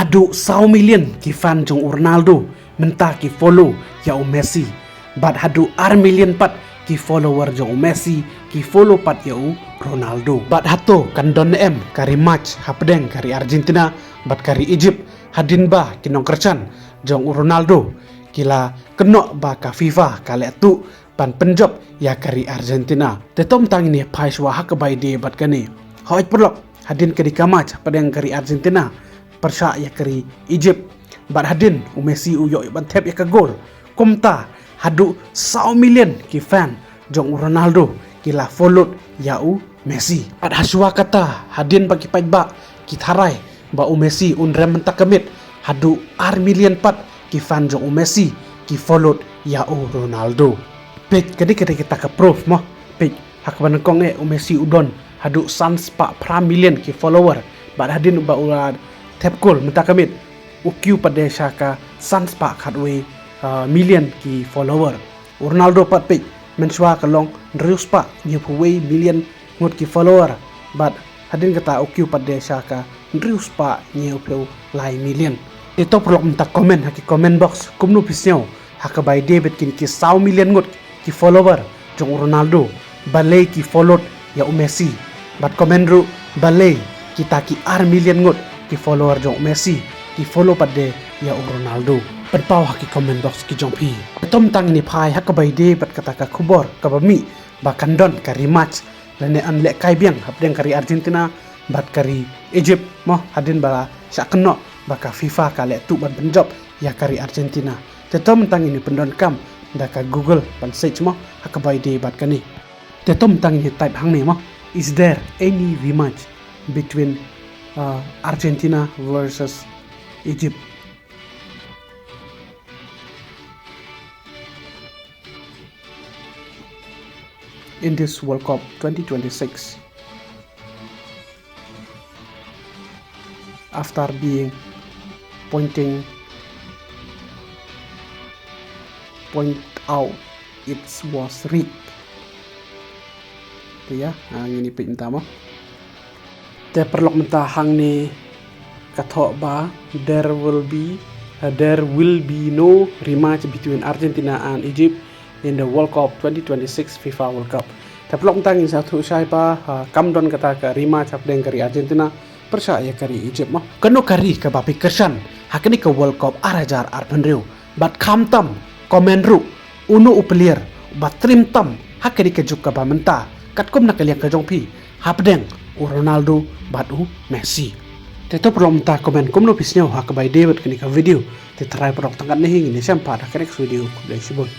hadu 100 million ki fan jong Ronaldo mentah ki follow ya Messi. Bat hadu 4 million pat ki follower jong Messi ki follow pat ya Ronaldo. Bat hato kan don kari match hapdeng kari Argentina bat kari Egypt hadin ba kinong kercan jong Ronaldo kila kenok ba ka FIFA kale tu pan penjob ya kari Argentina. Tetom tang ni pai shwa hak bai de bat kani. Hoi perlok hadin kari kamach padeng kari Argentina persya ya kari Egypt bat hadin Messi uyo ban tep ya ka gol. Kumta hadu 100 million ki fan jong Ronaldo kila follow ya Messi. Bat haswa kata hadin bagi ba kitarai ba Messi rem mentakemit hadu 4 million pat ki fan jong Messi ki follow ya Ronaldo. Pek kadi kita ke proof mo pek hak banengkong Messi udon hadu sans pa pra million ki follower bat hadin ba ulah tap gol mentakemit ukyu pada syaka sans pa khatwe million ki follower. Ronaldo pat pek menswa kalong rius pa nyepuwe million ngot ki follower bat hadin kata ukyu pada syaka rius pa nyepuwe lai million. Itu perlu mentak komen haki comment box kumnu pisnyo hak bai David kin ki 100 million ngot ki follower jong Ronaldo balai ki followed ya Messi bat komen ru balai kita ki 4 million ngot ki follower jong Messi ki follow pada ya Ronaldo. Penpau haki comment box ki jong pi tom tang ni pai hak bai de bat kata ka kubor ka bami bakan don kari match lane an lek kai biang hapdeng kari Argentina bat kari Egypt mo hadin bala sakno baka FIFA kale tu ban penjob ya kari Argentina. Tetom tang ini pendon kam daka Google pan search mo hak bai de bat kani. Tetom tang ini type hang ni mo, is there any rematch between Argentina versus Egypt? In this World Cup 2026, after being point out it was rigged. Itu ya, ini pik minta mo. Te perlok minta hang ni katok ba there will be no rematch between Argentina and Egypt in the World Cup 2026 FIFA World Cup. Te perlok minta ngin satu syai ba kam don kata ka rematch hapdeng kari Argentina persaya kari Egypt mo. Kano kari ka ba pikersan hakini ka World Cup arajar arpenriu bat kam tam komen ru uno upelier bat trim tam hakini ka juk ka ba menta katkom na kaliang ka jong pi hapdeng Ronaldo bat Messi. Teto perlu minta komen kumno pisnyo hak bai David kini ka video te try perok tangkat nih ini sampai ada next video. Kublai sibon.